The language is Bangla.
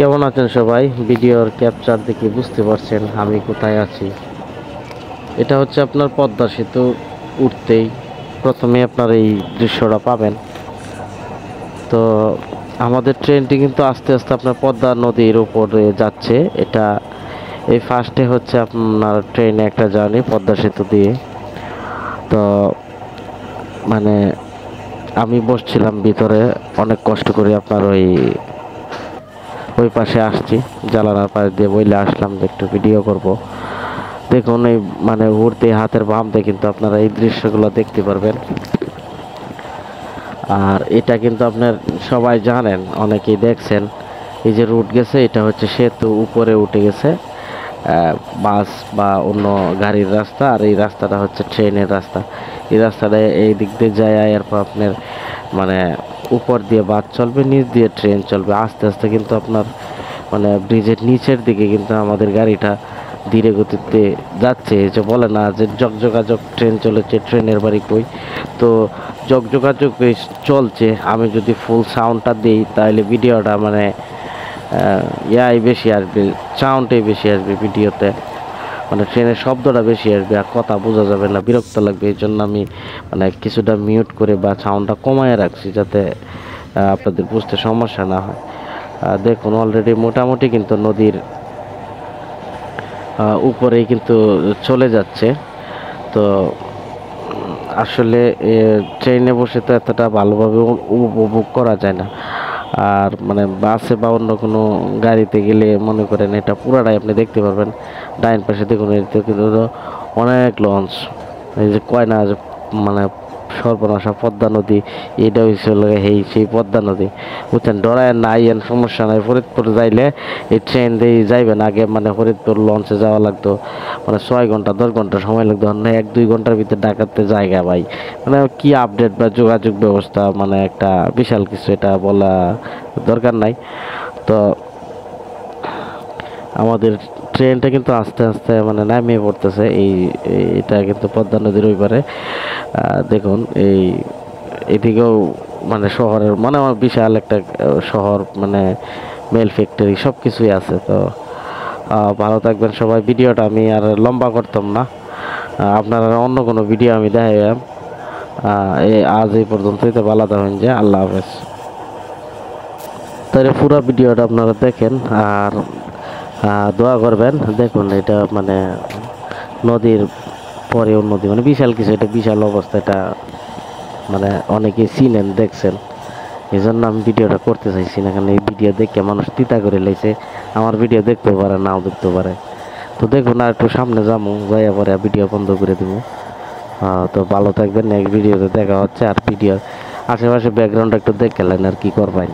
কেমন আছেন সবাই? ভিডিওর ক্যাপচার দেখে বুঝতে পারছেন আমি কোথায় আছি। এটা হচ্ছে আপনার পদ্মা সেতু উঠতেই প্রথমে আপনার এই দৃশ্যটা পাবেন। তো আমাদের ট্রেনটি কিন্তু আস্তে আস্তে আপনার পদ্মা নদীর উপরে যাচ্ছে। এটা এই ফার্স্টে হচ্ছে আপনার ট্রেনে একটা জার্নি পদ্মা সেতু দিয়ে। তো মানে আমি বসছিলাম ভিতরে, অনেক কষ্ট করে আপনার ওই পাশে আসছি, জানালার পাশ দিয়ে বইলে আসলাম যে একটু ভিডিও করব। দেখুন এই উড়তে হাতের বামতে কিন্তু আপনারা এই দৃশ্যগুলো দেখতে পারবেন। আর এটা কিন্তু আপনার সবাই জানেন, অনেকেই দেখছেন, এই যে রুট গেছে এটা হচ্ছে সেতু উপরে উঠে গেছে বাস বা অন্য গাড়ির রাস্তা, আর এই রাস্তাটা হচ্ছে ট্রেনের রাস্তা। এই রাস্তাটা এই দিক দিয়ে যায়, এরপর আপনার উপর দিয়ে বাস চলবে, নিচ দিয়ে ট্রেন চলবে। আস্তে আস্তে কিন্তু আপনার ব্রিজের নিচের দিকে কিন্তু আমাদের গাড়িটা ধীরে গতিতে যাচ্ছে। যে বলে না যে যোগাযোগ ট্রেন চলেছে, ট্রেনের বাড়ি কই। তো যোগাযোগ চলছে। আমি যদি ফুল সাউন্ডটা দিই তাহলে ভিডিওটা বেশি আসবে, সাউন্ডটাই বেশি আসবে ভিডিওতে, ট্রেনের শব্দটা বেশি আসবে, আর কথা বোঝা যাবে না, বিরক্ত লাগবে। এই জন্য আমি কিছুটা মিউট করে বা সাউন্ডটা কমায় রাখছি, যাতে আপনাদের বুঝতে সমস্যা না হয়। দেখুন অলরেডি মোটামুটি কিন্তু নদীর উপরেই কিন্তু চলে যাচ্ছে। তো আসলে ট্রেনে বসে তো এতটা ভালোভাবে উপভোগ করা যায় না। আর বাসে বা অন্য কোনো গাড়িতে গেলে মনে করেন এটা পুরাটাই আপনি দেখতে পারবেন। ডাইন পাশে দেখুন, এতে কিন্তু অনেক লঞ্চ, এই যে কয় না যে সর্বনাশা পদ্মা নদী, এটা হয়েছে সেই পদ্মা নদী, বুঝছেন। ডরায় না আইয়েন, সমস্যা নাই। ফরিদপুর যাইলে এই ট্রেন দিয়ে যাইবেন, আগে ফরিদপুর লঞ্চে যাওয়া লাগতো 6 ঘন্টা 10 ঘন্টা সময় লাগতো, 1-2 ঘন্টার ভিতরে ঢাকাতে জায়গা ভাই। কি আপডেট বা যোগাযোগ ব্যবস্থা, একটা বিশাল কিছু, এটা বলা দরকার নাই। তো আমাদের ট্রেনটা কিন্তু আস্তে আস্তে নামিয়ে পড়তেছে। এটা কিন্তু পদ্মা নদীর ওই পারে। দেখুন এদিকেও শহরের আমার বিশাল একটা শহর, মেল ফ্যাক্টরি সব কিছুই আছে। তো ভালো থাকবেন সবাই। ভিডিওটা আমি আর লম্বা করতাম না, আপনারা অন্য কোনো ভিডিও আমি দেখাইলাম। আজ এই পর্যন্তই। তো ভালো থাকবেন, যে আল্লাহ হাফেজ। তাহলে পুরো ভিডিওটা আপনারা দেখেন আর দোয়া করবেন। দেখুন এটা নদীর পরেও নদী, বিশাল কিছু, এটা বিশাল অবস্থা। এটা অনেকে চিনেন, দেখছেন, এই জন্য আমি ভিডিওটা করতে চাইছি না। কারণ এই ভিডিও দেখে মানুষ তিতা করে লাইছে, আমার ভিডিও দেখতে পারে নাও দেখতে পারে। তো দেখুন আর একটু সামনে যাবো, যাইয়া পরে ভিডিও বন্ধ করে দেবো। তো ভালো থাকবেন, নেক্সট ভিডিওতে দেখা হচ্ছে। আর ভিডিওর আশেপাশে ব্যাকগ্রাউন্ডটা একটু দেখলেন আর কি করবেন।